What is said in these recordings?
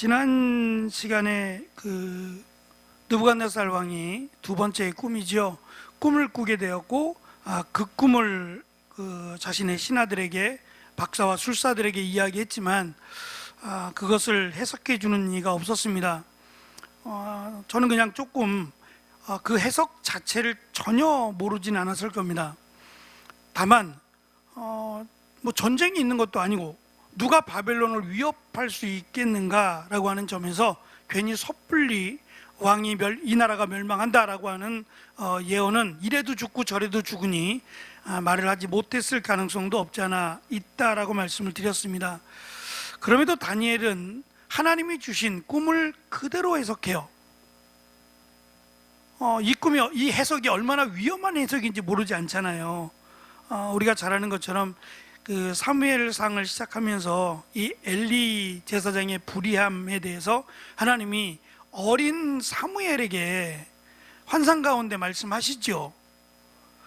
지난 시간에 느부갓네살 왕이 두 번째 꿈이죠. 꿈을 꾸게 되었고, 그 꿈을 자신의 신하들에게, 박사와 술사들에게 이야기했지만 그것을 해석해 주는 이가 없었습니다. 저는 그냥 조금 그 해석 자체를 전혀 모르진 않았을 겁니다. 다만 뭐 전쟁이 있는 것도 아니고 누가 바벨론을 위협할 수 있겠는가라고 하는 점에서 괜히 섣불리 왕이 이 나라가 멸망한다라고 하는 예언은 이래도 죽고 저래도 죽으니 말을 하지 못했을 가능성도 없지 않아 있다라고 말씀을 드렸습니다. 그럼에도 다니엘은 하나님이 주신 꿈을 그대로 해석해요. 이 해석이 얼마나 위험한 해석인지 모르지 않잖아요. 우리가 잘 아는 것처럼 그 사무엘상을 시작하면서 이 엘리 제사장의 불의함에 대해서 하나님이 어린 사무엘에게 환상 가운데 말씀하시죠.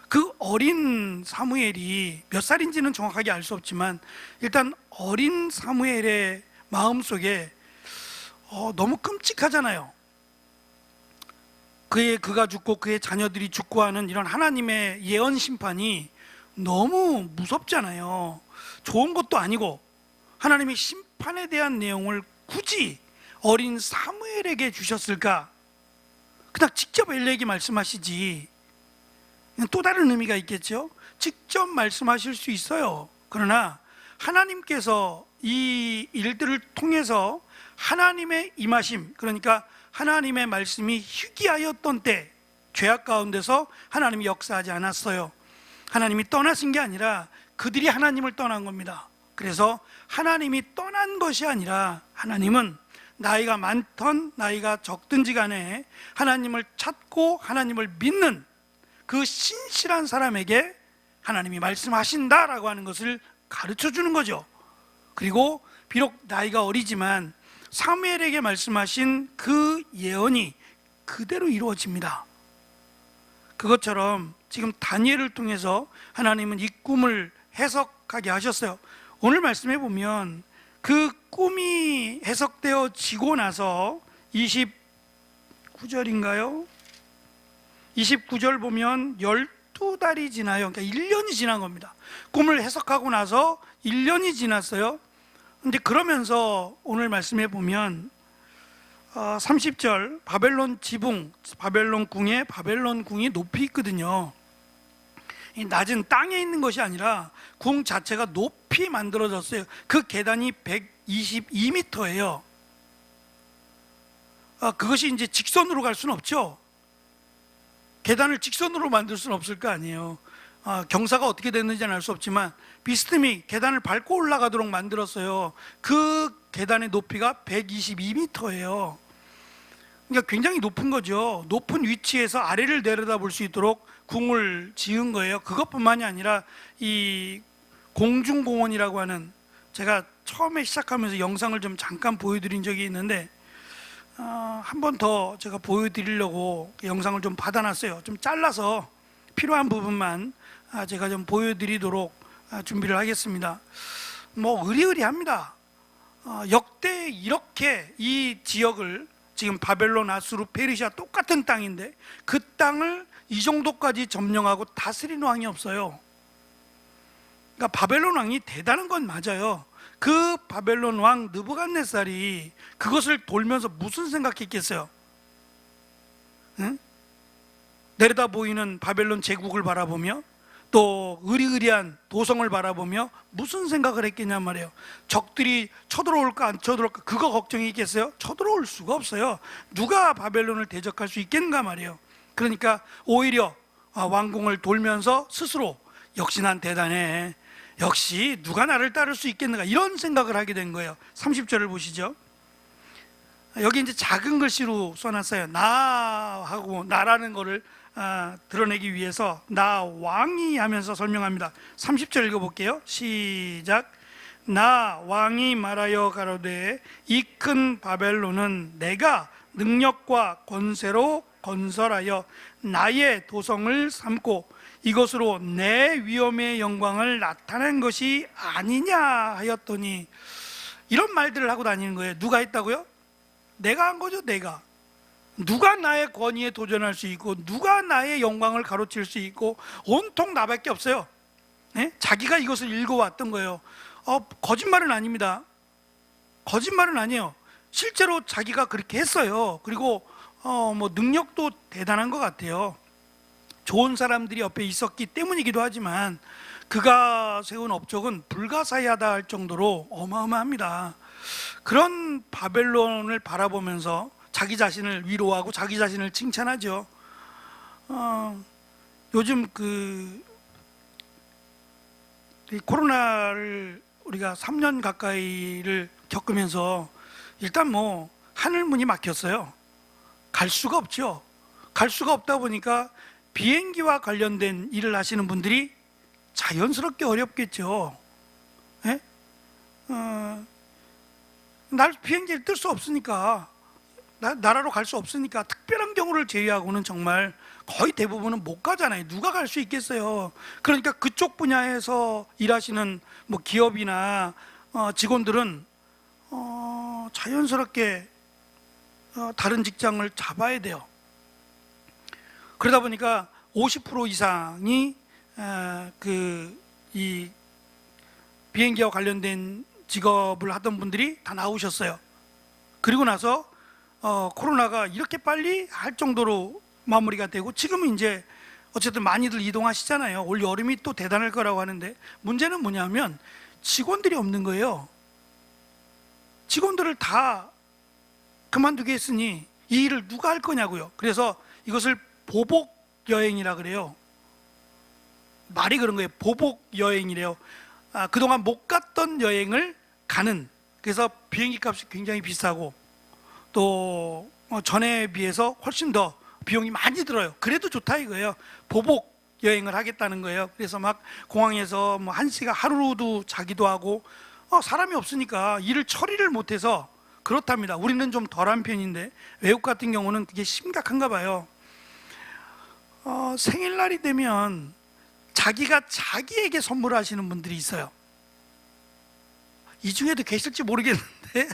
그 어린 사무엘이 몇 살인지는 정확하게 알 수 없지만 일단 어린 사무엘의 마음속에 너무 끔찍하잖아요. 그가 죽고 그의 자녀들이 죽고 하는 이런 하나님의 예언 심판이 너무 무섭잖아요. 좋은 것도 아니고 하나님의 심판에 대한 내용을 굳이 어린 사무엘에게 주셨을까? 그냥 직접 엘리에게 말씀하시지. 또 다른 의미가 있겠죠. 직접 말씀하실 수 있어요. 그러나 하나님께서 이 일들을 통해서 하나님의 임하심, 그러니까 하나님의 말씀이 희귀하였던 때 죄악 가운데서 하나님이 역사하지 않았어요. 하나님이 떠나신 게 아니라 그들이 하나님을 떠난 겁니다. 그래서 하나님이 떠난 것이 아니라 하나님은 나이가 많던 나이가 적든지 간에 하나님을 찾고 하나님을 믿는 그 신실한 사람에게 하나님이 말씀하신다라고 하는 것을 가르쳐 주는 거죠. 그리고 비록 나이가 어리지만 사무엘에게 말씀하신 그 예언이 그대로 이루어집니다. 그것처럼 지금 다니엘을 통해서 하나님은 이 꿈을 해석하게 하셨어요. 오늘 말씀해 보면 그 꿈이 해석되어지고 나서 29절인가요? 29절 보면 12달이 지나요. 그러니까 1년이 지난 겁니다. 꿈을 해석하고 나서 1년이 지났어요. 근데 그러면서 오늘 말씀해 보면 30절 바벨론 지붕, 바벨론 궁에 바벨론 궁이 높이 있거든요. 이 낮은 땅에 있는 것이 아니라 궁 자체가 높이 만들어졌어요. 그 계단이 122m예요. 그것이 이제 직선으로 갈 수는 없죠. 계단을 직선으로 만들 수는 없을 거 아니에요. 경사가 어떻게 됐는지는 알 수 없지만 비스듬히 계단을 밟고 올라가도록 만들었어요. 그 계단의 높이가 122m예요. 그러니까 굉장히 높은 거죠. 높은 위치에서 아래를 내려다볼 수 있도록 궁을 지은 거예요. 그것뿐만이 아니라 이 공중공원이라고 하는, 제가 처음에 시작하면서 영상을 좀 잠깐 보여드린 적이 있는데 한 번 더 제가 보여드리려고 영상을 좀 받아놨어요. 좀 잘라서 필요한 부분만 제가 좀 보여드리도록 준비를 하겠습니다. 뭐 의리의리합니다. 역대 이렇게 이 지역을, 지금 바벨론, 아수르, 페르시아 똑같은 땅인데 그 땅을 이 정도까지 점령하고 다스린 왕이 없어요. 그러니까 바벨론 왕이 대단한 건 맞아요. 그 바벨론 왕 느부갓네살이 그것을 돌면서 무슨 생각했겠어요? 응? 내려다 보이는 바벨론 제국을 바라보며 또 의리의리한 도성을 바라보며 무슨 생각을 했겠냐 말이에요. 적들이 쳐들어올까 안 쳐들어올까 그거 걱정이 있겠어요? 쳐들어올 수가 없어요. 누가 바벨론을 대적할 수 있겠는가 말이에요. 그러니까 오히려 왕궁을 돌면서 스스로 역시 난 대단해, 역시 누가 나를 따를 수 있겠는가, 이런 생각을 하게 된 거예요. 30절을 보시죠. 여기 이제 작은 글씨로 써놨어요. 나하고 나라는 거를 드러내기 위해서 나 왕이 하면서 설명합니다. 30절 읽어볼게요. 시작. 나 왕이 말하여 가로되 이 큰 바벨론은 내가 능력과 권세로 건설하여 나의 도성을 삼고 이것으로 내 위엄의 영광을 나타낸 것이 아니냐 하였더니, 이런 말들을 하고 다니는 거예요. 누가 했다고요? 내가 한 거죠. 내가. 누가 나의 권위에 도전할 수 있고 누가 나의 영광을 가로챌 수 있고 온통 나밖에 없어요. 네? 자기가 이것을 읽어왔던 거예요. 거짓말은 아닙니다. 거짓말은 아니에요. 실제로 자기가 그렇게 했어요. 그리고 뭐 능력도 대단한 것 같아요. 좋은 사람들이 옆에 있었기 때문이기도 하지만 그가 세운 업적은 불가사의하다 할 정도로 어마어마합니다. 그런 바벨론을 바라보면서 자기 자신을 위로하고 자기 자신을 칭찬하죠. 요즘 이 코로나를 우리가 3년 가까이를 겪으면서 일단 뭐 하늘 문이 막혔어요. 갈 수가 없죠. 갈 수가 없다 보니까 비행기와 관련된 일을 하시는 분들이 자연스럽게 어렵겠죠. 예? 날 비행기를 뜰 수 없으니까, 나라로 갈 수 없으니까 특별한 경우를 제외하고는 정말 거의 대부분은 못 가잖아요. 누가 갈 수 있겠어요. 그러니까 그쪽 분야에서 일하시는 뭐 기업이나 직원들은 자연스럽게 다른 직장을 잡아야 돼요. 그러다 보니까 50% 이상이 이 비행기와 관련된 직업을 하던 분들이 다 나오셨어요. 그리고 나서 코로나가 이렇게 빨리 할 정도로 마무리가 되고 지금은 이제 어쨌든 많이들 이동하시잖아요. 올 여름이 또 대단할 거라고 하는데 문제는 뭐냐면 직원들이 없는 거예요. 직원들을 다 그만두게 했으니 이 일을 누가 할 거냐고요. 그래서 이것을 보복 여행이라 그래요. 말이 그런 거예요. 보복 여행이래요. 그동안 못 갔던 여행을 가는. 그래서 비행기 값이 굉장히 비싸고 또 전에 비해서 훨씬 더 비용이 많이 들어요. 그래도 좋다 이거예요. 보복 여행을 하겠다는 거예요. 그래서 막 공항에서 뭐 1시간 하루도 자기도 하고 사람이 없으니까 일을 처리를 못해서 그렇답니다. 우리는 좀 덜한 편인데 외국 같은 경우는 그게 심각한가 봐요. 생일날이 되면 자기가 자기에게 선물하시는 분들이 있어요. 이 중에도 계실지 모르겠는데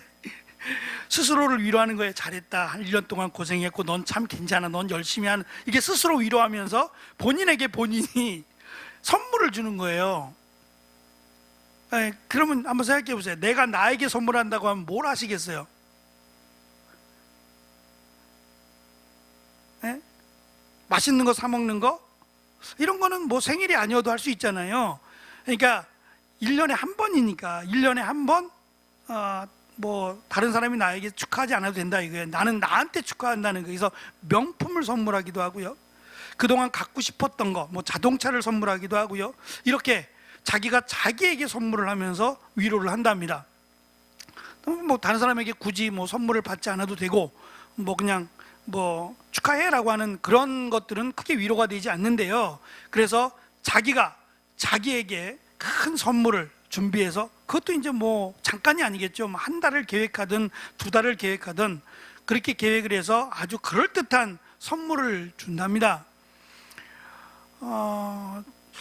스스로를 위로하는 거예요. 잘했다. 한 1년 동안 고생했고 넌 참 괜찮아. 넌 열심히 하는. 이게 스스로 위로하면서 본인에게 본인이 선물을 주는 거예요. 그러면 한번 생각해 보세요. 내가 나에게 선물한다고 하면 뭘 하시겠어요? 맛있는 거 사 먹는 거? 이런 거는 뭐 생일이 아니어도 할 수 있잖아요. 그러니까 1년에 한 번이니까 1년에 한 번 뭐 다른 사람이 나에게 축하하지 않아도 된다 이거예요. 나는 나한테 축하한다는 거예요. 그래서 명품을 선물하기도 하고요. 그동안 갖고 싶었던 거, 뭐 자동차를 선물하기도 하고요. 이렇게 자기가 자기에게 선물을 하면서 위로를 한답니다. 뭐 다른 사람에게 굳이 뭐 선물을 받지 않아도 되고 뭐 그냥 뭐 축하해라고 하는 그런 것들은 크게 위로가 되지 않는데요. 그래서 자기가 자기에게 큰 선물을 준비해서 그것도 이제 뭐 잠깐이 아니겠죠. 뭐 한 달을 계획하든 2달을 계획하든 그렇게 계획을 해서 아주 그럴듯한 선물을 준답니다.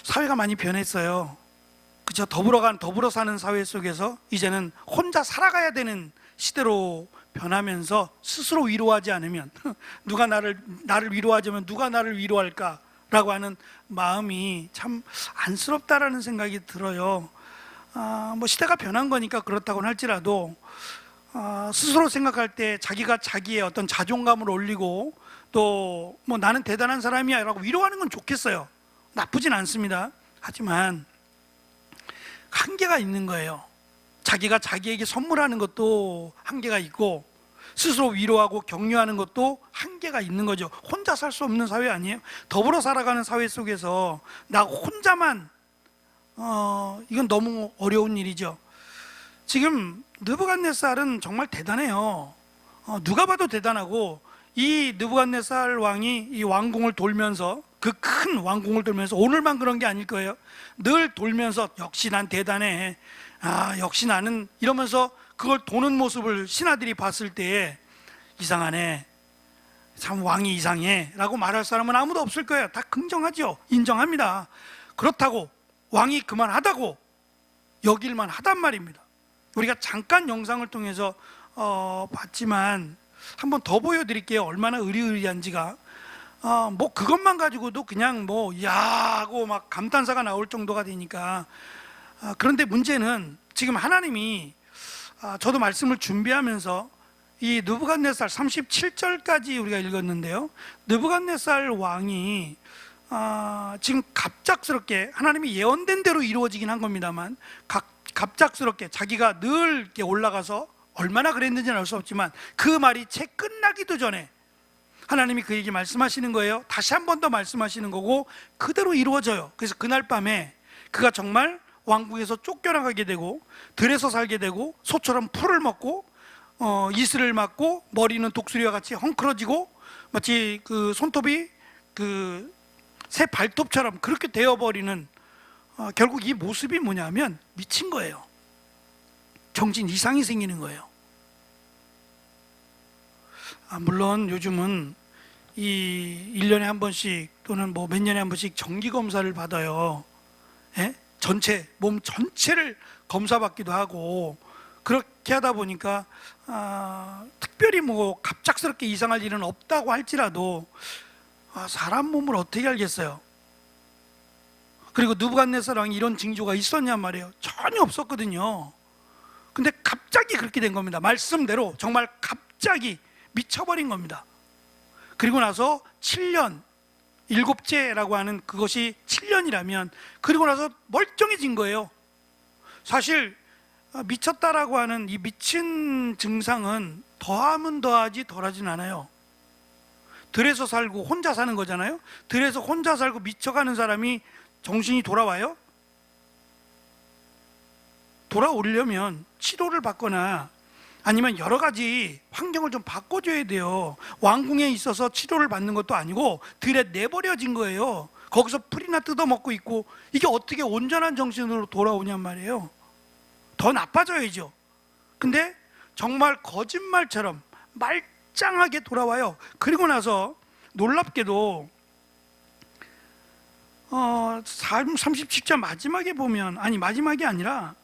사회가 많이 변했어요. 그죠? 더불어 사는 사회 속에서 이제는 혼자 살아가야 되는 시대로 변하면서 스스로 위로하지 않으면 누가 나를 위로하자면 누가 나를 위로할까라고 하는 마음이 참 안쓰럽다라는 생각이 들어요. 뭐 시대가 변한 거니까 그렇다고는 할지라도 스스로 생각할 때 자기가 자기의 어떤 자존감을 올리고 또 뭐 나는 대단한 사람이야 라고 위로하는 건 좋겠어요. 나쁘진 않습니다. 하지만 한계가 있는 거예요. 자기가 자기에게 선물하는 것도 한계가 있고 스스로 위로하고 격려하는 것도 한계가 있는 거죠. 혼자 살 수 없는 사회 아니에요? 더불어 살아가는 사회 속에서 나 혼자만 이건 너무 어려운 일이죠. 지금 느부갓네살은 정말 대단해요. 누가 봐도 대단하고 이 느부갓네살 왕이 이 왕궁을 돌면서 그 큰 왕궁을 돌면서 오늘만 그런 게 아닐 거예요. 늘 돌면서 역시 난 대단해. 역시 나는 이러면서 그걸 도는 모습을 신하들이 봤을 때에 이상하네. 참 왕이 이상해 라고 말할 사람은 아무도 없을 거예요. 다 긍정하죠. 인정합니다. 그렇다고 왕이 그만하다고 여길만 하단 말입니다. 우리가 잠깐 영상을 통해서 봤지만 한번 더 보여드릴게요. 얼마나 의리의리한지가. 뭐 그것만 가지고도 그냥 뭐 야 하고 막 감탄사가 나올 정도가 되니까. 그런데 문제는 지금 하나님이 저도 말씀을 준비하면서 이 느부갓네살 37절까지 우리가 읽었는데요. 느부갓네살 왕이 지금 갑작스럽게 하나님이 예언된 대로 이루어지긴 한 겁니다만 갑작스럽게 자기가 늘 이렇게 올라가서 얼마나 그랬는지는 알 수 없지만 그 말이 채 끝나기도 전에 하나님이 그에게 말씀하시는 거예요. 다시 한 번 더 말씀하시는 거고 그대로 이루어져요. 그래서 그날 밤에 그가 정말 왕궁에서 쫓겨나가게 되고 들에서 살게 되고 소처럼 풀을 먹고 이슬을 맞고 머리는 독수리와 같이 헝클어지고 마치 그 손톱이 그 새 발톱처럼 그렇게 되어버리는 결국 이 모습이 뭐냐면 미친 거예요. 정신 이상이 생기는 거예요. 물론 요즘은 이 1년에 한 번씩 또는 뭐 몇 년에 한 번씩 정기 검사를 받아요. 예? 몸 전체를 검사받기도 하고 그렇게 하다 보니까 특별히 뭐 갑작스럽게 이상할 일은 없다고 할지라도 사람 몸을 어떻게 알겠어요? 그리고 느부갓네살 왕이 이런 징조가 있었냐 말이에요. 전혀 없었거든요. 근데 갑자기 그렇게 된 겁니다. 말씀대로 정말 갑자기 미쳐버린 겁니다. 그리고 나서 7년, 일곱째라고 하는 그것이 7년이라면 그리고 나서 멀쩡해진 거예요. 사실 미쳤다라고 하는 이 미친 증상은 더하면 더하지 덜하진 않아요. 들에서 살고 혼자 사는 거잖아요. 들에서 혼자 살고 미쳐가는 사람이 정신이 돌아와요? 돌아오려면 치료를 받거나 아니면 여러 가지 환경을 좀 바꿔줘야 돼요. 왕궁에 있어서 치료를 받는 것도 아니고 들에 내버려진 거예요. 거기서 풀이나 뜯어먹고 있고 이게 어떻게 온전한 정신으로 돌아오냔 말이에요. 더 나빠져야죠. 근데 정말 거짓말처럼 말짱하게 돌아와요. 그리고 나서 놀랍게도 37절 마지막에 보면 마지막이 아니라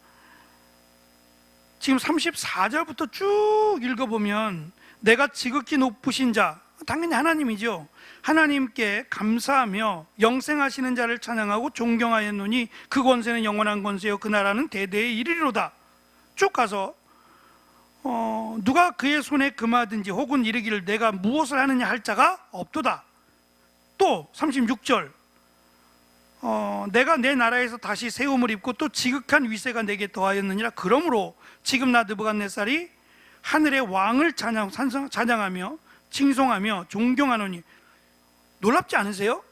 지금 34절부터 쭉 읽어보면 내가 지극히 높으신 자, 당연히 하나님이죠. 하나님께 감사하며 영생하시는 자를 찬양하고 존경하였노니 그 권세는 영원한 권세요 그 나라는 대대에 이르리로다. 쭉 가서 누가 그의 손에 금하든지 혹은 이르기를 내가 무엇을 하느냐 할 자가 없도다. 또 36절 내가 내 나라에서 다시 세움을 입고 또 지극한 위세가 내게 더하였느니라. 그러므로 지금 나 느부갓네살이 하늘의 왕을 찬양하며 칭송하며 존경하노니. 놀랍지 않으세요?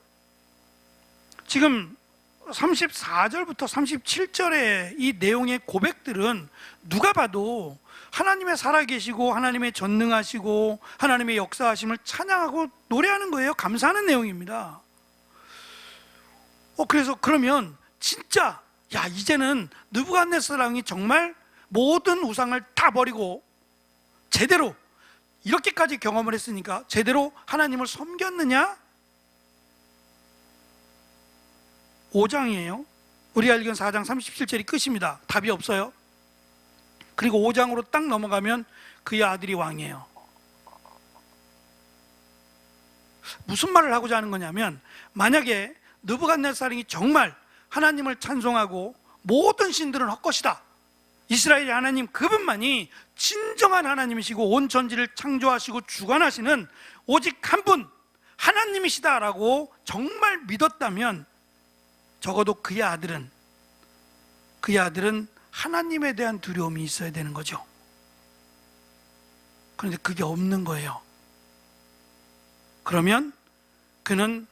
지금 34절부터 37절의 이 내용의 고백들은 누가 봐도 하나님의 살아계시고 하나님의 전능하시고 하나님의 역사하심을 찬양하고 노래하는 거예요. 감사하는 내용입니다. 그래서 그러면 진짜 이제는 느부갓네살 왕이 정말 모든 우상을 다 버리고 제대로 이렇게까지 경험을 했으니까 제대로 하나님을 섬겼느냐? 5장이에요. 우리가 읽은 4장 37절이 끝입니다. 답이 없어요. 그리고 5장으로 딱 넘어가면 그의 아들이 왕이에요. 무슨 말을 하고자 하는 거냐면 만약에 느부갓네살이 정말 하나님을 찬송하고 모든 신들은 헛것이다, 이스라엘의 하나님 그분만이 진정한 하나님이시고 온 천지를 창조하시고 주관하시는 오직 한 분 하나님이시다라고 정말 믿었다면 적어도 그의 아들은 하나님에 대한 두려움이 있어야 되는 거죠. 그런데 그게 없는 거예요. 그러면 그는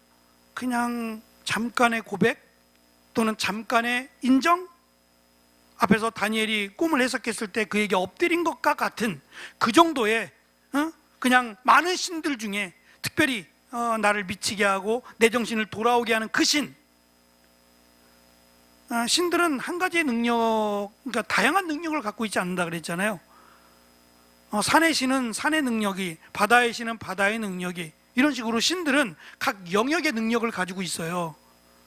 그냥 잠깐의 고백 또는 잠깐의 인정, 앞에서 다니엘이 꿈을 해석했을 때 그에게 엎드린 것과 같은 그 정도의 그냥 많은 신들 중에 특별히 나를 미치게 하고 내 정신을 돌아오게 하는 그 신. 신들은 한 가지의 능력, 그러니까 다양한 능력을 갖고 있지 않는다 그랬잖아요. 산의 신은 산의 능력이, 바다의 신은 바다의 능력이, 이런 식으로 신들은 각 영역의 능력을 가지고 있어요.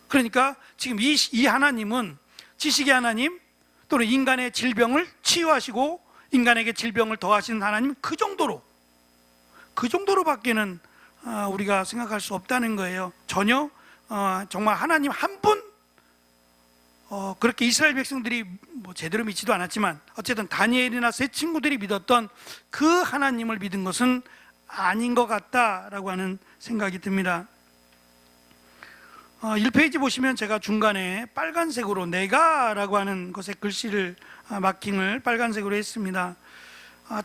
그러니까 지금 이 하나님은 지식의 하나님 또는 인간의 질병을 치유하시고 인간에게 질병을 더하시는 하나님, 그 정도로 그 정도로밖에는 우리가 생각할 수 없다는 거예요. 전혀 정말 하나님 한 분, 그렇게 이스라엘 백성들이 뭐 제대로 믿지도 않았지만 어쨌든 다니엘이나 세 친구들이 믿었던 그 하나님을 믿은 것은 아닌 것 같다라고 하는 생각이 듭니다. 1페이지 보시면 제가 중간에 빨간색으로 내가라고 하는 것에 글씨를 마킹을 빨간색으로 했습니다.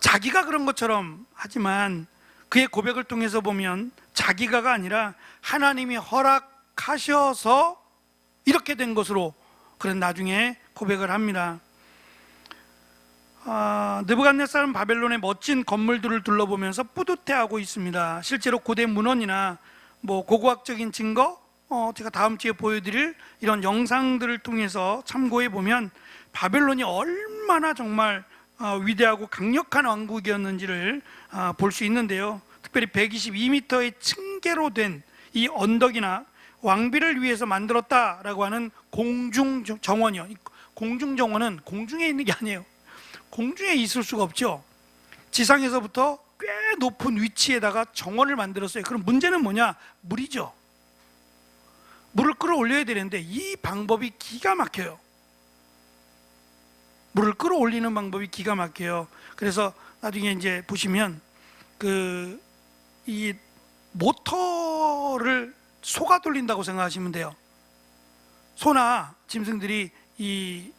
자기가 그런 것처럼 하지만 그의 고백을 통해서 보면 자기가가 아니라 하나님이 허락하셔서 이렇게 된 것으로 그런 나중에 고백을 합니다. 느부갓네살은 바벨론의 멋진 건물들을 둘러보면서 뿌듯해하고 있습니다. 실제로 고대 문헌이나 뭐 고고학적인 증거, 제가 다음 주에 보여드릴 이런 영상들을 통해서 참고해 보면 바벨론이 얼마나 정말 위대하고 강력한 왕국이었는지를 볼 수 있는데요. 특별히 122m의 층계로 된 이 언덕이나 왕비를 위해서 만들었다라고 하는 공중정원이요. 공중정원은 공중에 있는 게 아니에요. 공중에 있을 수가 없죠. 지상에서부터 꽤 높은 위치에다가 정원을 만들었어요. 그럼 문제는 뭐냐? 물이죠. 물을 끌어올려야 되는데 이 방법이 기가 막혀요. 물을 끌어올리는 방법이 기가 막혀요. 그래서 나중에 이제 보시면 이 모터를 소가 돌린다고 생각하시면 돼요. 소나 짐승들이 이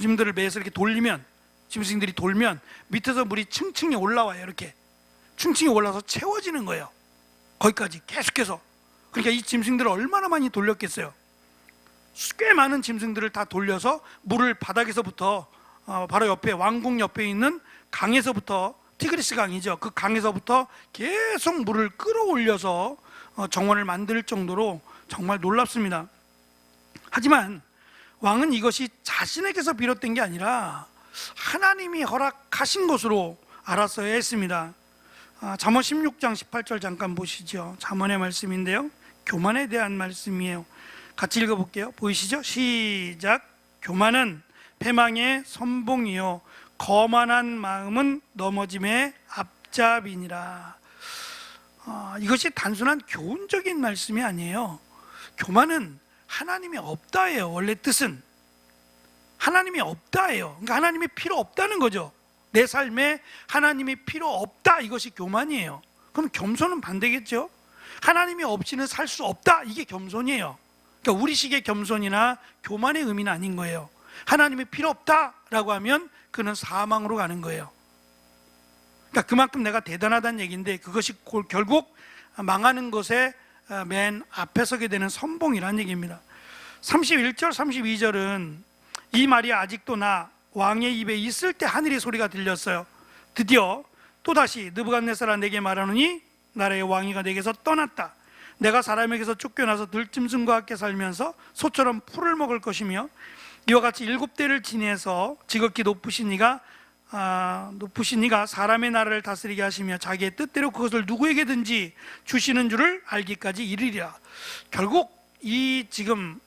짐들을 매서 이렇게 돌리면, 짐승들이 돌면 밑에서 물이 층층이 올라와요. 이렇게 층층이 올라서 채워지는 거예요. 거기까지 계속해서. 그러니까 이 짐승들을 얼마나 많이 돌렸겠어요. 꽤 많은 짐승들을 다 돌려서 물을 바닥에서부터 바로 옆에 왕궁 옆에 있는 강에서부터, 티그리스 강이죠. 그 강에서부터 계속 물을 끌어올려서 정원을 만들 정도로 정말 놀랍습니다. 하지만 왕은 이것이 자신에게서 비롯된 게 아니라 하나님이 허락하신 것으로 알았어야 했습니다. 잠언 16장 18절 잠깐 보시죠. 잠언의 말씀인데요, 교만에 대한 말씀이에요. 같이 읽어볼게요. 보이시죠? 시작. 교만은 패망의 선봉이요 거만한 마음은 넘어짐의 앞잡이니라. 이것이 단순한 교훈적인 말씀이 아니에요. 교만은 하나님이 없다예요. 원래 뜻은 하나님이 없다예요. 그러니까 하나님이 필요 없다는 거죠. 내 삶에 하나님이 필요 없다, 이것이 교만이에요. 그럼 겸손은 반대겠죠. 하나님이 없이는 살 수 없다, 이게 겸손이에요. 그러니까 우리식의 겸손이나 교만의 의미는 아닌 거예요. 하나님이 필요 없다라고 하면 그는 사망으로 가는 거예요. 그러니까 그만큼 내가 대단하다는 얘기인데 그것이 결국 망하는 것에 맨 앞에 서게 되는 선봉이라는 얘기입니다. 31절 32절은 이 말이 아직도 나 왕의 입에 있을 때 하늘의 소리가 들렸어요. 드디어 또다시 느부갓네살아 내게 말하노니 나라의 왕위가 내게서 떠났다. 내가 사람에게서 쫓겨나서 들짐승과 함께 살면서 소처럼 풀을 먹을 것이며 이와 같이 7대를 지내서 지극히 높으신 이가 사람의 나라를 다스리게 하시며 자기의 뜻대로 그것을 누구에게든지 주시는 줄을 알기까지 이르리라. 결국 이 지금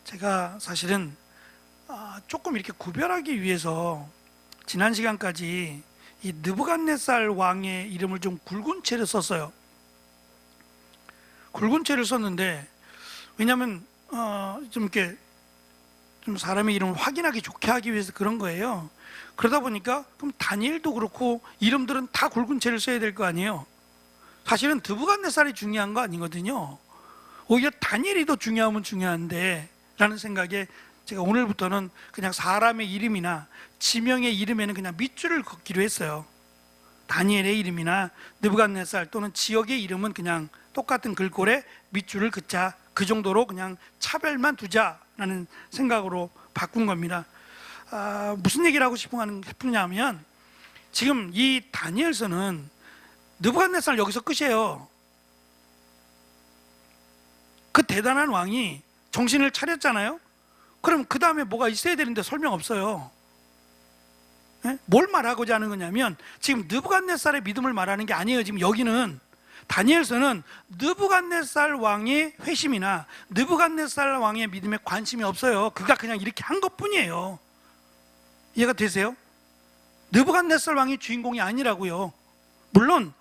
제가 사실은 조금 이렇게 구별하기 위해서 지난 시간까지 이 느부갓네살 왕의 이름을 좀 굵은 채를 썼어요. 굵은 채를 썼는데 왜냐하면 좀 이렇게 좀 사람의 이름을 확인하기 좋게 하기 위해서 그런 거예요. 그러다 보니까 그럼 다니엘도 그렇고 이름들은 다 굵은 채를 써야 될 거 아니에요. 사실은 느부갓네살이 중요한 거 아니거든요. 오히려 다니엘이 더 중요하면 중요한데 라는 생각에 제가 오늘부터는 그냥 사람의 이름이나 지명의 이름에는 그냥 밑줄을 긋기로 했어요. 다니엘의 이름이나 느부갓네살 또는 지역의 이름은 그냥 똑같은 글꼴에 밑줄을 긋자, 그 정도로 그냥 차별만 두자라는 생각으로 바꾼 겁니다. 무슨 얘기를 하고 싶으냐면 지금 이 다니엘서는 느부갓네살 여기서 끝이에요. 그 대단한 왕이 정신을 차렸잖아요. 그럼 그 다음에 뭐가 있어야 되는데 설명 없어요. 뭘 말하고자 하는 거냐면 지금 느부갓네살의 믿음을 말하는 게 아니에요. 지금 여기는 다니엘서는 느부갓네살 왕의 회심이나 느부갓네살 왕의 믿음에 관심이 없어요. 그가 그냥 이렇게 한 것뿐이에요. 이해가 되세요? 느부갓네살 왕이 주인공이 아니라고요. 물론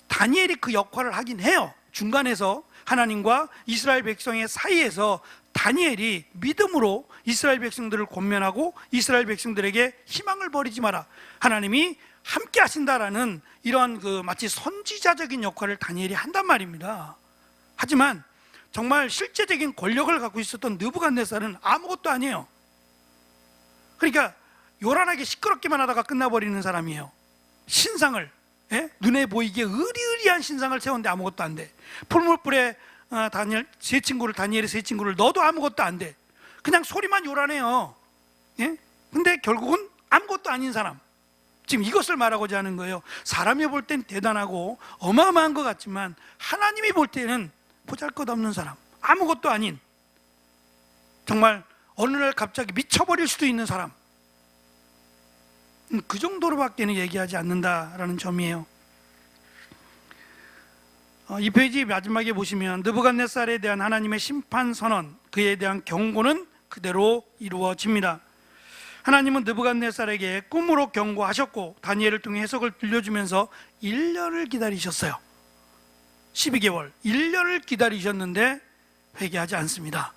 다니엘이 그 역할을 하긴 해요. 중간에서 하나님과 이스라엘 백성의 사이에서 다니엘이 믿음으로 이스라엘 백성들을 권면하고 이스라엘 백성들에게 희망을 버리지 마라, 하나님이 함께 하신다라는 이러한 마치 선지자적인 역할을 다니엘이 한단 말입니다. 하지만 정말 실제적인 권력을 갖고 있었던 느부갓네살은 아무것도 아니에요. 그러니까 요란하게 시끄럽기만 하다가 끝나버리는 사람이에요. 신상을, 눈에 보이게 의리의리한 신상을 세웠는데 아무것도 안 돼. 풀물불에 다니엘의 세 친구를 넣어도 아무것도 안 돼. 그냥 소리만 요란해요. 근데 결국은 아무것도 아닌 사람, 지금 이것을 말하고자 하는 거예요. 사람이 볼 땐 대단하고 어마어마한 것 같지만 하나님이 볼 때는 보잘것없는 사람, 아무것도 아닌, 정말 어느 날 갑자기 미쳐버릴 수도 있는 사람, 그 정도로밖에는 얘기하지 않는다라는 점이에요. 이 페이지 마지막에 보시면 느부갓네살에 대한 하나님의 심판 선언, 그에 대한 경고는 그대로 이루어집니다. 하나님은 느부갓네살에게 꿈으로 경고하셨고 다니엘을 통해 해석을 들려주면서 1년을 기다리셨어요. 12개월, 1년을 기다리셨는데 회개하지 않습니다.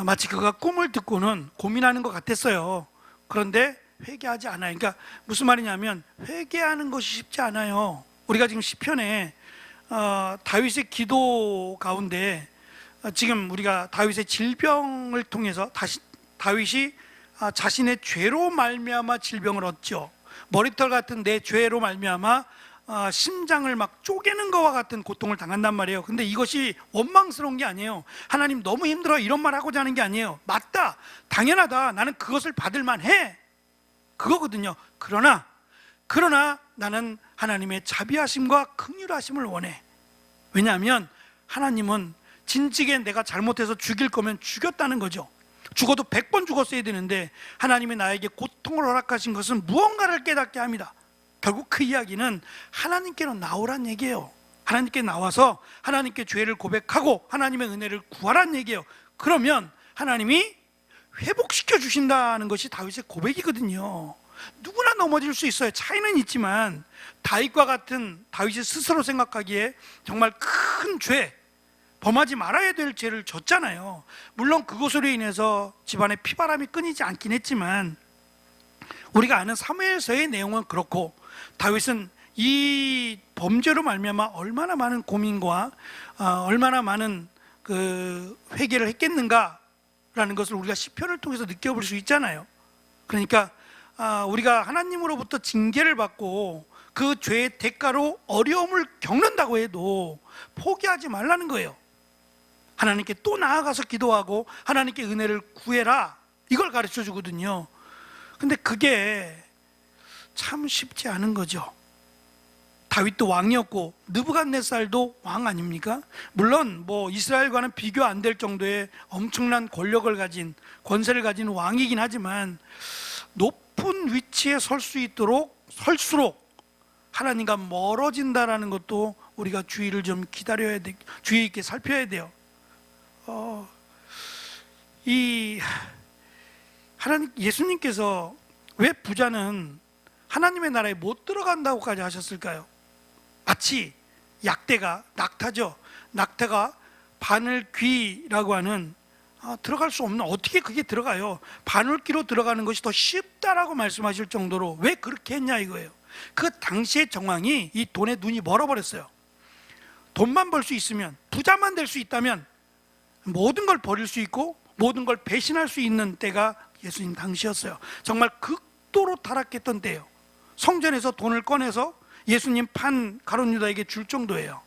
마치 그가 꿈을 듣고는 고민하는 것 같았어요. 그런데 회개하지 않아요. 그러니까 무슨 말이냐면 회개하는 것이 쉽지 않아요. 우리가 지금 시편에 다윗의 기도 가운데 지금 우리가 다윗의 질병을 통해서 다윗이 자신의 죄로 말미암아 질병을 얻죠. 머리털 같은 내 죄로 말미암아 심장을 막 쪼개는 것과 같은 고통을 당한단 말이에요. 근데 이것이 원망스러운 게 아니에요. 하나님 너무 힘들어, 이런 말 하고자 하는 게 아니에요. 맞다, 당연하다, 나는 그것을 받을 만해, 그거거든요. 그러나 나는 하나님의 자비하심과 긍휼하심을 원해. 왜냐하면 하나님은 진즉에 내가 잘못해서 죽일 거면 죽였다는 거죠. 죽어도 100번 죽었어야 되는데 하나님이 나에게 고통을 허락하신 것은 무언가를 깨닫게 합니다. 결국 그 이야기는 하나님께로 나오란 얘기예요. 하나님께 나와서 하나님께 죄를 고백하고 하나님의 은혜를 구하란 얘기예요. 그러면 하나님이 회복시켜 주신다는 것이 다윗의 고백이거든요. 누구나 넘어질 수 있어요. 차이는 있지만 다윗과 같은, 다윗이 스스로 생각하기에 정말 큰 죄, 범하지 말아야 될 죄를 졌잖아요. 물론 그것으로 인해서 집안에 피바람이 끊이지 않긴 했지만 우리가 아는 사무엘서의 내용은 그렇고, 다윗은 이 범죄로 말미암아 얼마나 많은 고민과 얼마나 많은 회개를 했겠는가라는 것을 우리가 시편을 통해서 느껴볼 수 있잖아요. 그러니까 우리가 하나님으로부터 징계를 받고 그 죄의 대가로 어려움을 겪는다고 해도 포기하지 말라는 거예요. 하나님께 또 나아가서 기도하고 하나님께 은혜를 구해라, 이걸 가르쳐 주거든요. 근데 그게 참 쉽지 않은 거죠. 다윗도 왕이었고 느부갓네살도 왕 아닙니까? 물론 이스라엘과는 비교 안 될 정도의 엄청난 권력을 가진, 권세를 가진 왕이긴 하지만 높은 위치에 설수록 하나님과 멀어진다라는 것도 우리가 주의 있게 살펴야 돼요. 예수님께서 왜 부자는 하나님의 나라에 못 들어간다고까지 하셨을까요? 마치 낙타죠. 낙타가 바늘귀라고 하는, 들어갈 수 없는, 어떻게 그게 들어가요? 바늘귀로 들어가는 것이 더 쉽다라고 말씀하실 정도로 왜 그렇게 했냐 이거예요. 그 당시의 정황이 이 돈에 눈이 멀어버렸어요. 돈만 벌 수 있으면, 부자만 될 수 있다면 모든 걸 버릴 수 있고 모든 걸 배신할 수 있는 때가 예수님 당시였어요. 정말 극도로 타락했던 때예요. 성전에서 돈을 꺼내서 예수님 판 가룟 유다에게 줄 정도예요.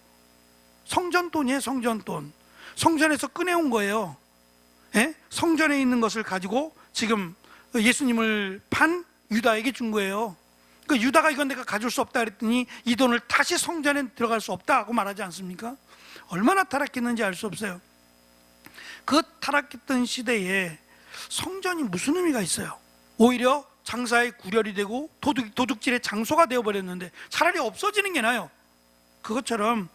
성전돈이에요. 성전돈. 성전에서 꺼내온 거예요. 성전에 있는 것을 가지고 지금 예수님을 판 유다에게 준 거예요. 그러니까 유다가 이건 내가 가질 수 없다 그랬더니 이 돈을 다시 성전에 들어갈 수 없다고 말하지 않습니까? 얼마나 타락했는지 알 수 없어요. 그 타락했던 시대에 성전이 무슨 의미가 있어요? 오히려 장사의 구렬이 되고 도둑질의 장소가 되어버렸는데 차라리 없어지는 게 나아요. 그것처럼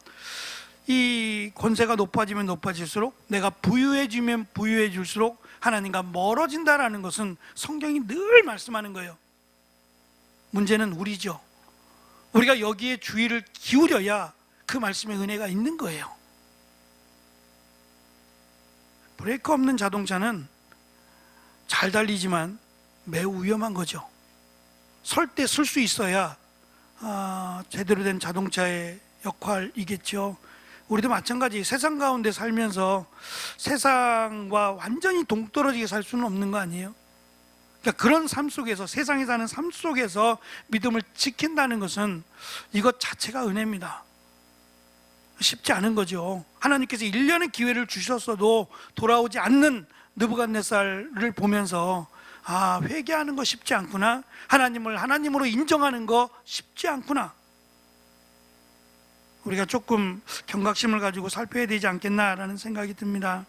이 권세가 높아지면 높아질수록, 내가 부유해지면 부유해질수록 하나님과 멀어진다라는 것은 성경이 늘 말씀하는 거예요. 문제는 우리죠. 우리가 여기에 주의를 기울여야 그 말씀의 은혜가 있는 거예요. 브레이크 없는 자동차는 잘 달리지만 매우 위험한 거죠. 설 때 쓸 수 있어야 제대로 된 자동차의 역할이겠죠. 우리도 마찬가지, 세상 가운데 살면서 세상과 완전히 동떨어지게 살 수는 없는 거 아니에요? 그러니까 그런 삶 속에서, 세상에 사는 삶 속에서 믿음을 지킨다는 것은 이것 자체가 은혜입니다. 쉽지 않은 거죠. 하나님께서 1년의 기회를 주셨어도 돌아오지 않는 느부갓네살을 보면서 회개하는 거 쉽지 않구나, 하나님을 하나님으로 인정하는 거 쉽지 않구나, 우리가 조금 경각심을 가지고 살펴야 되지 않겠나라는 생각이 듭니다.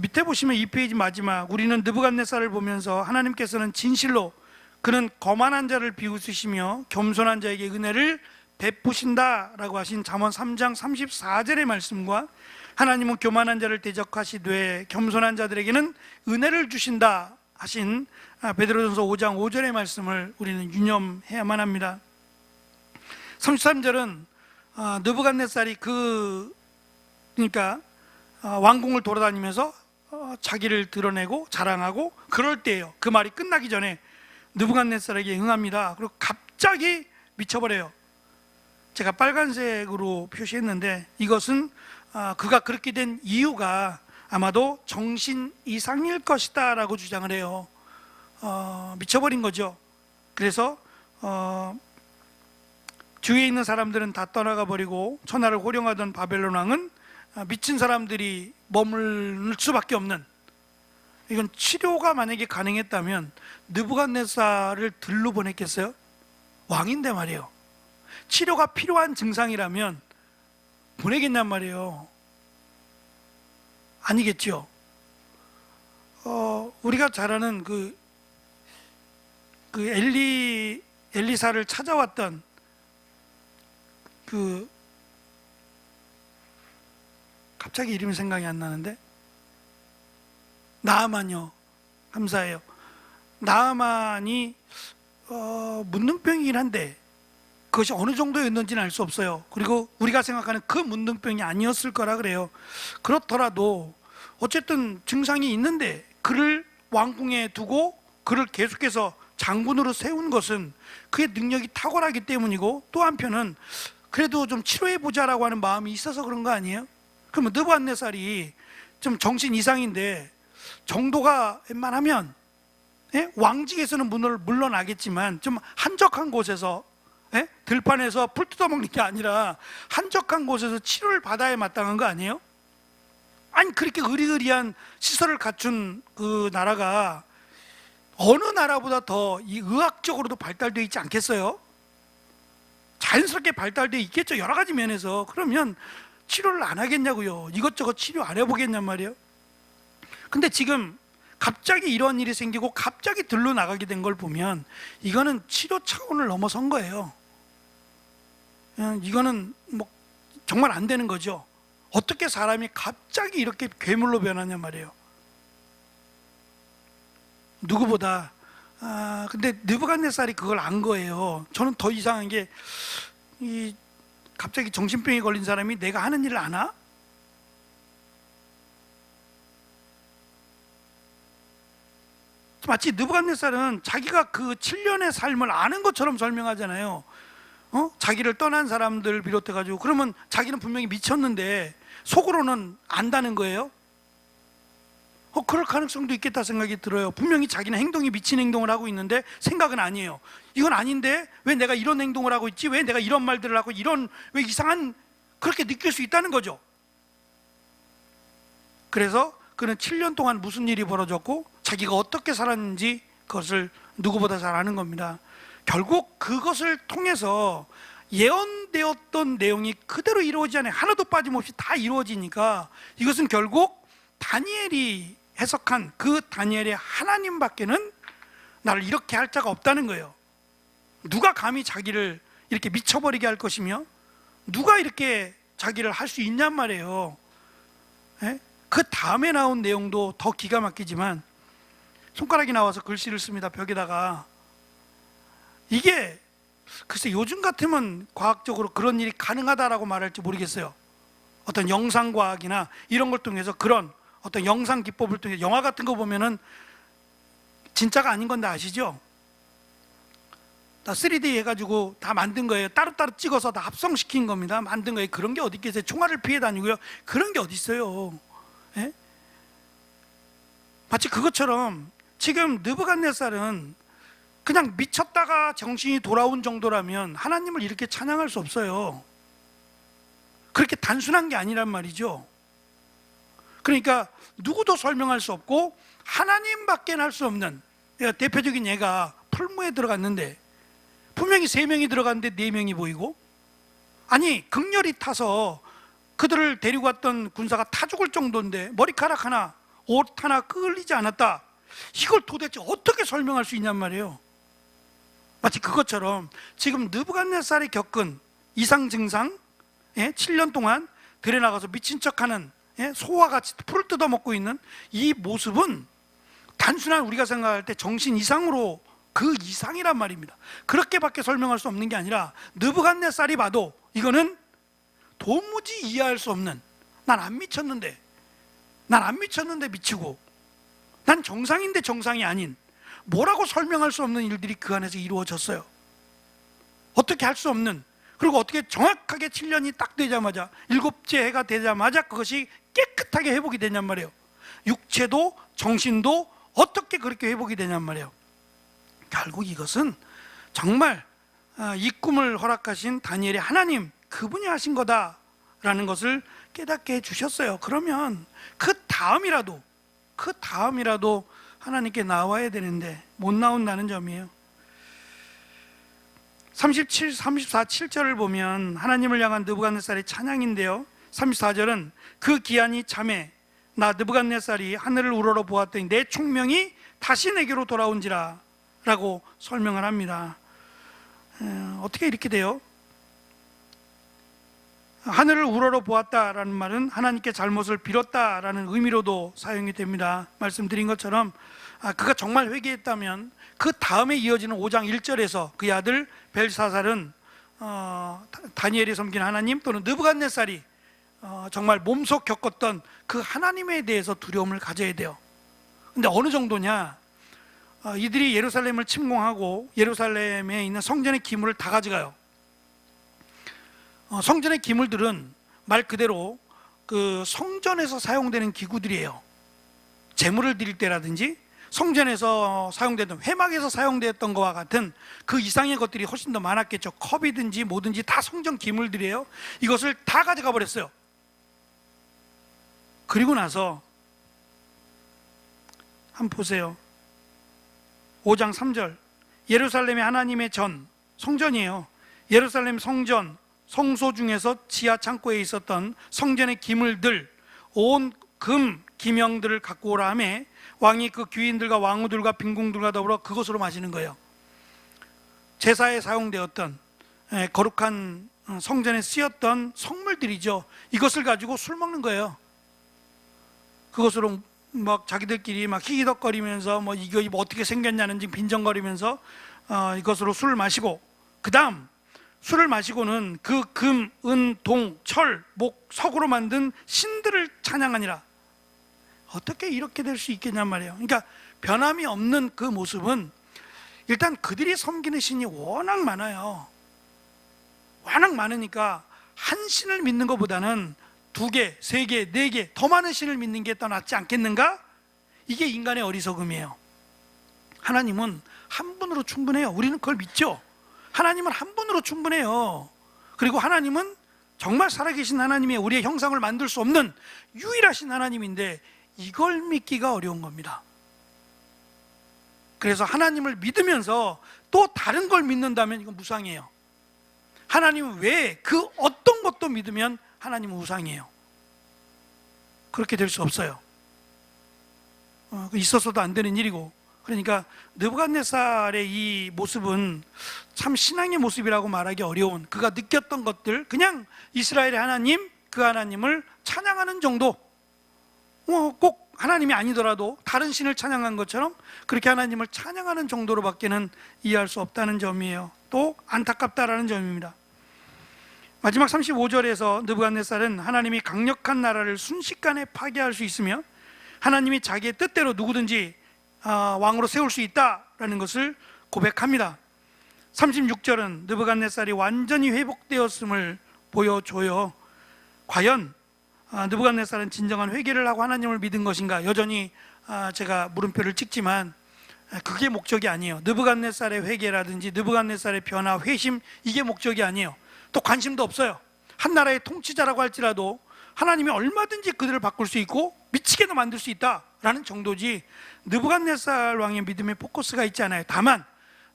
밑에 보시면 2페이지 마지막, 우리는 느부갓네살을 보면서 하나님께서는 진실로 그는 거만한 자를 비웃으시며 겸손한 자에게 은혜를 베푸신다라고 하신 잠언 3장 34절의 말씀과 하나님은 교만한 자를 대적하시되 겸손한 자들에게는 은혜를 주신다 하신 베드로전서 5장 5절의 말씀을 우리는 유념해야만 합니다. 33절은 느부갓네살이 그러니까 왕궁을 돌아다니면서 자기를 드러내고 자랑하고 그럴 때예요. 그 말이 끝나기 전에 느부갓네살에게 응합니다. 그리고 갑자기 미쳐버려요. 제가 빨간색으로 표시했는데 이것은 그가 그렇게 된 이유가 아마도 정신 이상일 것이다 라고 주장을 해요. 미쳐버린 거죠. 그래서 주위에 있는 사람들은 다 떠나가 버리고 천하를 호령하던 바벨론 왕은 미친 사람들이 머물 수밖에 없는, 이건 치료가 만약에 가능했다면 느부갓네살을 들로 보냈겠어요? 왕인데 말이에요. 치료가 필요한 증상이라면 보내겠냔 말이에요. 아니겠죠. 우리가 잘 아는 그 엘리사를 찾아왔던 갑자기 이름이 생각이 안 나는데, 나아만요. 감사해요. 나아만이 문둥병이긴 한데 그것이 어느 정도였는지는 알 수 없어요. 그리고 우리가 생각하는 그 문둥병이 아니었을 거라 그래요. 그렇더라도 어쨌든 증상이 있는데 그를 왕궁에 두고 그를 계속해서 장군으로 세운 것은 그의 능력이 탁월하기 때문이고, 또 한편은 그래도 좀 치료해보자라고 하는 마음이 있어서 그런 거 아니에요? 그러면 느부갓네살이 좀 정신 이상인데 정도가 웬만하면 왕직에서는 물러나겠지만 좀 한적한 곳에서, 들판에서 풀 뜯어먹는 게 아니라 한적한 곳에서 치료를 받아야 마땅한 거 아니에요? 아니 그렇게 의리의리한 시설을 갖춘 그 나라가 어느 나라보다 더 이 의학적으로도 발달되어 있지 않겠어요? 자연스럽게 발달되어 있겠죠, 여러 가지 면에서. 그러면 치료를 안 하겠냐고요. 이것저것 치료 안 해보겠냔 말이에요. 근데 지금 갑자기 이런 일이 생기고 갑자기 들로 나가게 된 걸 보면 이거는 치료 차원을 넘어선 거예요. 이거는 뭐 정말 안 되는 거죠. 어떻게 사람이 갑자기 이렇게 괴물로 변하냔 말이에요. 누구보다. 근데 느부갓네살이 그걸 안 거예요. 저는 더 이상한 게, 갑자기 정신병에 걸린 사람이 내가 하는 일을 아나? 마치 느부갓네살은 자기가 그 7년의 삶을 아는 것처럼 설명하잖아요. 자기를 떠난 사람들 비롯해가지고, 그러면 자기는 분명히 미쳤는데 속으로는 안다는 거예요? 그럴 가능성도 있겠다 생각이 들어요. 분명히 자기는 행동이 미친 행동을 하고 있는데 생각은 아니에요. 이건 아닌데 왜 내가 이런 행동을 하고 있지? 왜 내가 이런 말들을 하고 왜 이상한, 그렇게 느낄 수 있다는 거죠. 그래서 그는 7년 동안 무슨 일이 벌어졌고 자기가 어떻게 살았는지 그것을 누구보다 잘 아는 겁니다. 결국 그것을 통해서 예언되었던 내용이 그대로 이루어지지 않아요. 하나도 빠짐없이 다 이루어지니까 이것은 결국 다니엘이 해석한 그 다니엘의 하나님밖에는 나를 이렇게 할 자가 없다는 거예요. 누가 감히 자기를 이렇게 미쳐버리게 할 것이며 누가 이렇게 자기를 할 수 있냔 말이에요. 그 다음에 나온 내용도 더 기가 막히지만, 손가락이 나와서 글씨를 씁니다, 벽에다가. 이게 글쎄 요즘 같으면 과학적으로 그런 일이 가능하다라고 말할지 모르겠어요. 어떤 영상과학이나 이런 걸 통해서 그런 어떤 영상 기법을 통해 영화 같은 거 보면은 진짜가 아닌 건데 아시죠? 다 3D 해가지고 다 만든 거예요. 따로따로 찍어서 다 합성시킨 겁니다. 만든 거예요. 그런 게 어디 있겠어요? 총알을 피해 다니고요. 그런 게 어디 있어요? 예? 마치 그것처럼 지금 느부갓네살은 그냥 미쳤다가 정신이 돌아온 정도라면 하나님을 이렇게 찬양할 수 없어요. 그렇게 단순한 게 아니란 말이죠. 그러니까 누구도 설명할 수 없고 하나님밖에 할 수 없는, 대표적인 예가 풀무에 들어갔는데 분명히 3명이 들어갔는데 4명이 보이고, 아니 극렬히 타서 그들을 데리고 갔던 군사가 타 죽을 정도인데 머리카락 하나, 옷 하나 끌리지 않았다. 이걸 도대체 어떻게 설명할 수 있냔 말이에요. 마치 그것처럼 지금 느부갓네살이 겪은 이상 증상, 7년 동안 들에 나가서 미친 척하는, 소와 같이 풀을 뜯어먹고 있는 이 모습은 단순한 우리가 생각할 때 정신 이상으로 그 이상이란 말입니다. 그렇게밖에 설명할 수 없는 게 아니라 느부갓네살이 봐도 이거는 도무지 이해할 수 없는, 난 안 미쳤는데 미치고, 난 정상인데 정상이 아닌, 뭐라고 설명할 수 없는 일들이 그 안에서 이루어졌어요. 어떻게 할 수 없는, 그리고 어떻게 정확하게 7년이 딱 되자마자, 7째 해가 되자마자 그것이 깨끗하게 회복이 되냔 말이에요. 육체도 정신도 어떻게 그렇게 회복이 되냔 말이에요. 결국 이것은 정말 이 꿈을 허락하신 다니엘의 하나님, 그분이 하신 거다라는 것을 깨닫게 해주셨어요. 그러면 그 다음이라도 하나님께 나와야 되는데 못 나온다는 점이에요. 34, 7절을 보면 하나님을 향한 느부갓네살의 찬양인데요, 34절은 그 기한이 참에 나 느부갓네살이 하늘을 우러러 보았더니 내 총명이 다시 내게로 돌아온지라 라고 설명을 합니다. 어떻게 이렇게 돼요? 하늘을 우러러 보았다라는 말은 하나님께 잘못을 빌었다라는 의미로도 사용이 됩니다. 말씀드린 것처럼 그가 정말 회개했다면 그 다음에 이어지는 5장 1절에서 그의 아들 벨사살은 다니엘이 섬긴 하나님 또는 느부갓네살이 정말 몸소 겪었던 그 하나님에 대해서 두려움을 가져야 돼요. 근데 어느 정도냐, 이들이 예루살렘을 침공하고 예루살렘에 있는 성전의 기물을 다 가져가요. 성전의 기물들은 말 그대로 그 성전에서 사용되는 기구들이에요. 제물을 드릴 때라든지 성전에서 사용되던, 회막에서 사용되었던 것과 같은 그 이상의 것들이 훨씬 더 많았겠죠. 컵이든지 뭐든지 다 성전 기물들이에요. 이것을 다 가져가 버렸어요. 그리고 나서 한번 보세요. 5장 3절, 예루살렘의 하나님의 전, 성전이에요. 예루살렘 성전, 성소 중에서 지하 창고에 있었던 성전의 기물들, 온 금 기명들을 갖고 오라 하며 왕이 그 귀인들과 왕후들과 빈궁들과 더불어 그것으로 마시는 거예요. 제사에 사용되었던 거룩한 성전에 쓰였던 성물들이죠. 이것을 가지고 술 먹는 거예요. 그것으로 막 자기들끼리 막 희희덕거리면서 뭐 이거 어떻게 생겼냐는 지 빈정거리면서 이것으로 술을 마시고, 그 다음 술을 마시고는 그 금, 은, 동, 철, 목, 석으로 만든 신들을 찬양하니라. 어떻게 이렇게 될 수 있겠냔 말이에요. 그러니까 변함이 없는 그 모습은 일단 그들이 섬기는 신이 워낙 많아요. 워낙 많으니까 한 신을 믿는 것보다는 2개, 3개, 4개 더 많은 신을 믿는 게 더 낫지 않겠는가? 이게 인간의 어리석음이에요. 하나님은 한 분으로 충분해요. 우리는 그걸 믿죠. 하나님은 한 분으로 충분해요. 그리고 하나님은 정말 살아계신 하나님의 우리의 형상을 만들 수 없는 유일하신 하나님인데 이걸 믿기가 어려운 겁니다. 그래서 하나님을 믿으면서 또 다른 걸 믿는다면 이건 무상이에요. 하나님 외에 그 어떤 것도 믿으면 하나님은 우상이에요. 그렇게 될 수 없어요. 있어서도 안 되는 일이고. 그러니까 느부갓네살의 이 모습은 참 신앙의 모습이라고 말하기 어려운, 그가 느꼈던 것들, 그냥 이스라엘의 하나님, 그 하나님을 찬양하는 정도, 꼭 하나님이 아니더라도 다른 신을 찬양한 것처럼 그렇게 하나님을 찬양하는 정도로밖에는 이해할 수 없다는 점이에요. 또 안타깝다라는 점입니다. 마지막 35절에서 느부갓네살은 하나님이 강력한 나라를 순식간에 파괴할 수 있으며 하나님이 자기의 뜻대로 누구든지 왕으로 세울 수 있다라는 것을 고백합니다. 36절은 느부갓네살이 완전히 회복되었음을 보여줘요. 과연 느부갓네살은 진정한 회개를 하고 하나님을 믿은 것인가? 여전히 제가 물음표를 찍지만 그게 목적이 아니에요. 느부갓네살의 회개라든지 느부갓네살의 변화, 회심, 이게 목적이 아니에요. 또 관심도 없어요. 한 나라의 통치자라고 할지라도 하나님이 얼마든지 그들을 바꿀 수 있고 미치게도 만들 수 있다라는 정도지, 느부갓네살 왕의 믿음에 포커스가 있지 않아요. 다만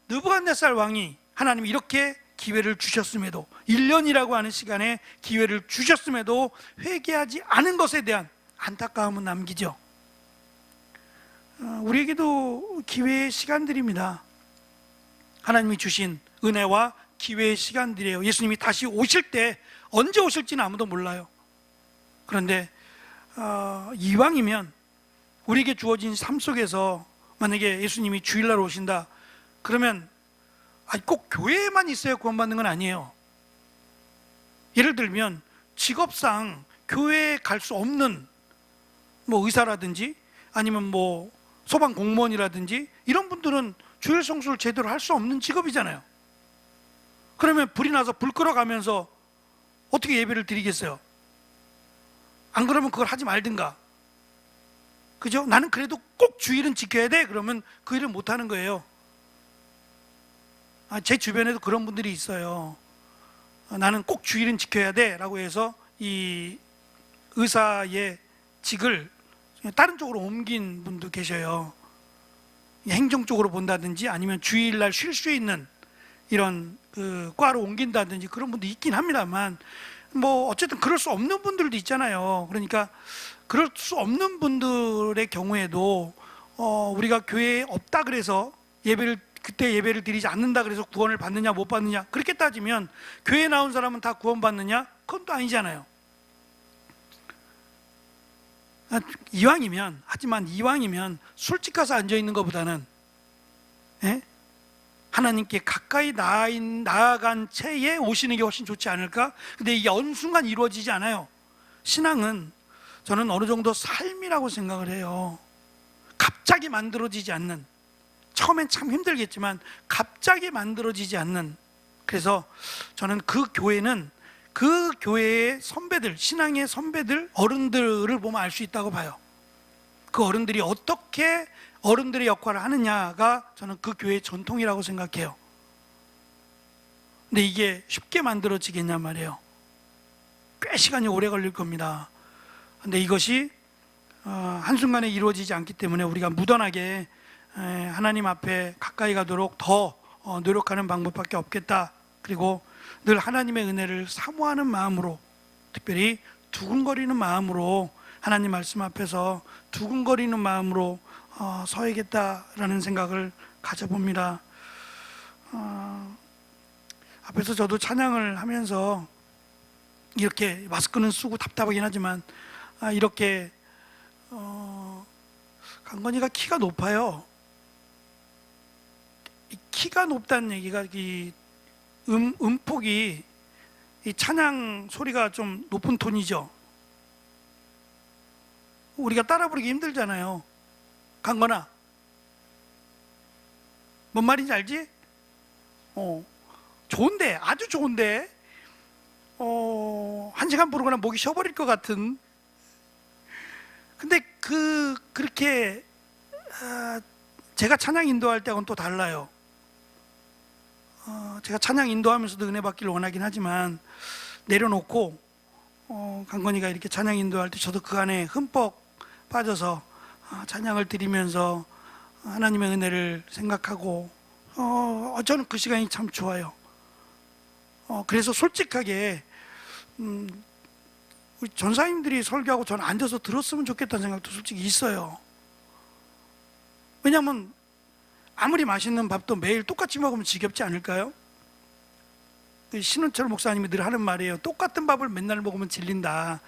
느부갓네살 왕이 하나님이 이렇게 기회를 주셨음에도, 1년이라고 하는 시간에 기회를 주셨음에도 회개하지 않은 것에 대한 안타까움은 남기죠. 우리에게도 기회의 시간들입니다. 하나님이 주신 은혜와 기회의 시간들이에요. 예수님이 다시 오실 때 언제 오실지는 아무도 몰라요. 그런데 이왕이면 우리에게 주어진 삶 속에서 만약에 예수님이 주일날 오신다 그러면 꼭 교회에만 있어야 구원받는 건 아니에요. 예를 들면 직업상 교회에 갈 수 없는 의사라든지 아니면 소방 공무원이라든지 이런 분들은 주일 성수를 제대로 할 수 없는 직업이잖아요. 그러면 불이 나서 불 끌어가면서 어떻게 예배를 드리겠어요? 안 그러면 그걸 하지 말든가. 그죠? 나는 그래도 꼭 주일은 지켜야 돼. 그러면 그 일을 못 하는 거예요. 제 주변에도 그런 분들이 있어요. 나는 꼭 주일은 지켜야 돼 라고 해서 이 의사의 직을 다른 쪽으로 옮긴 분도 계셔요. 행정 쪽으로 본다든지 아니면 주일날 쉴 수 있는 이런 과로 옮긴다든지 그런 분도 있긴 합니다만 어쨌든 그럴 수 없는 분들도 있잖아요. 그러니까 그럴 수 없는 분들의 경우에도 우리가 교회에 없다 그래서 그때 예배를 드리지 않는다 그래서 구원을 받느냐 못 받느냐, 그렇게 따지면 교회에 나온 사람은 다 구원받느냐? 그건 또 아니잖아요. 이왕이면 술집 가서 앉아있는 것보다는 하나님께 가까이 나아간 채에 오시는 게 훨씬 좋지 않을까? 근데 이게 어느 순간 이루어지지 않아요. 신앙은 저는 어느 정도 삶이라고 생각을 해요. 갑자기 만들어지지 않는, 처음엔 참 힘들겠지만 갑자기 만들어지지 않는, 그래서 저는 그 교회의 선배들, 신앙의 선배들, 어른들을 보면 알 수 있다고 봐요. 그 어른들이 어떻게 어른들의 역할을 하느냐가 저는 그 교회의 전통이라고 생각해요. 근데 이게 쉽게 만들어지겠냔 말이에요. 꽤 시간이 오래 걸릴 겁니다. 근데 이것이 한순간에 이루어지지 않기 때문에 우리가 무던하게 하나님 앞에 가까이 가도록 더 노력하는 방법밖에 없겠다. 그리고 늘 하나님의 은혜를 사모하는 마음으로, 특별히 두근거리는 마음으로, 하나님 말씀 앞에서 두근거리는 마음으로 서야겠다라는 생각을 가져봅니다. 앞에서 저도 찬양을 하면서 이렇게 마스크는 쓰고 답답하긴 하지만 이렇게 강건이가 키가 높아요. 이 키가 높다는 얘기가 이 음폭이, 이 찬양 소리가 좀 높은 톤이죠. 우리가 따라 부르기 힘들잖아요. 강건아, 뭔 말인지 알지? 좋은데, 아주 좋은데, 한 시간 부르거나 목이 쉬어버릴 것 같은. 근데 그렇게 제가 찬양 인도할 때하고는 또 달라요. 제가 찬양 인도하면서도 은혜 받기를 원하긴 하지만 내려놓고 강건이가 이렇게 찬양 인도할 때 저도 그 안에 흠뻑 빠져서 찬양을 드리면서 하나님의 은혜를 생각하고 저는 그 시간이 참 좋아요. 그래서 솔직하게 우리 전사님들이 설교하고 저는 앉아서 들었으면 좋겠다는 생각도 솔직히 있어요. 왜냐하면 아무리 맛있는 밥도 매일 똑같이 먹으면 지겹지 않을까요? 신은철 목사님이 늘 하는 말이에요. 똑같은 밥을 맨날 먹으면 질린다.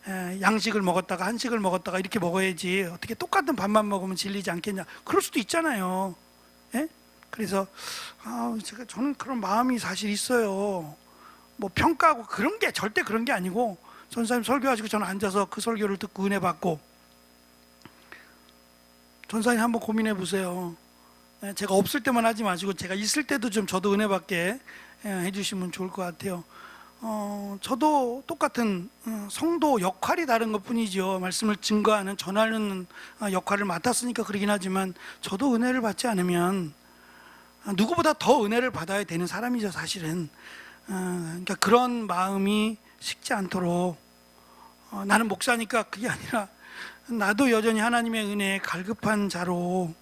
양식을 먹었다가 한식을 먹었다가 이렇게 먹어야지 어떻게 똑같은 밥만 먹으면 질리지 않겠냐, 그럴 수도 있잖아요. 예? 그래서 저는 그런 마음이 사실 있어요. 뭐 평가하고 그런 게 절대 그런 게 아니고, 전사님 설교하시고 저는 앉아서 그 설교를 듣고 은혜 받고, 전사님 한번 고민해 보세요. 제가 없을 때만 하지 마시고 제가 있을 때도 좀 저도 은혜 받게 해주시면 좋을 것 같아요. 저도 똑같은 성도 역할이 다른 것 뿐이죠. 말씀을 증거하는, 전하는 역할을 맡았으니까 그러긴 하지만, 저도 은혜를 받지 않으면 누구보다 더 은혜를 받아야 되는 사람이죠, 사실은. 그러니까 그런 마음이 식지 않도록, 나는 목사니까 그게 아니라 나도 여전히 하나님의 은혜에 갈급한 자로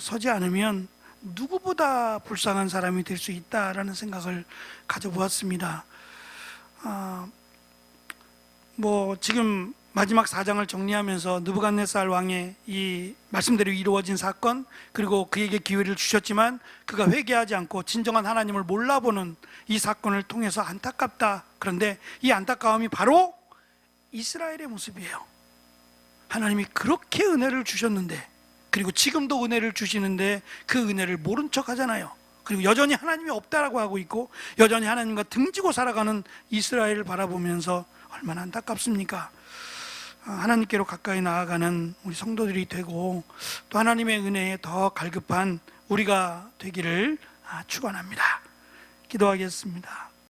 서지 않으면 누구보다 불쌍한 사람이 될 수 있다라는 생각을 가져보았습니다. 뭐 지금 마지막 4장을 정리하면서 느부갓네살 왕의 이 말씀대로 이루어진 사건, 그리고 그에게 기회를 주셨지만 그가 회개하지 않고 진정한 하나님을 몰라보는 이 사건을 통해서 안타깝다. 그런데 이 안타까움이 바로 이스라엘의 모습이에요. 하나님이 그렇게 은혜를 주셨는데, 그리고 지금도 은혜를 주시는데 그 은혜를 모른 척 하잖아요. 그리고 여전히 하나님이 없다라고 하고 있고, 여전히 하나님과 등지고 살아가는 이스라엘을 바라보면서 얼마나 안타깝습니까? 하나님께로 가까이 나아가는 우리 성도들이 되고, 또 하나님의 은혜에 더 갈급한 우리가 되기를 축원합니다. 기도하겠습니다.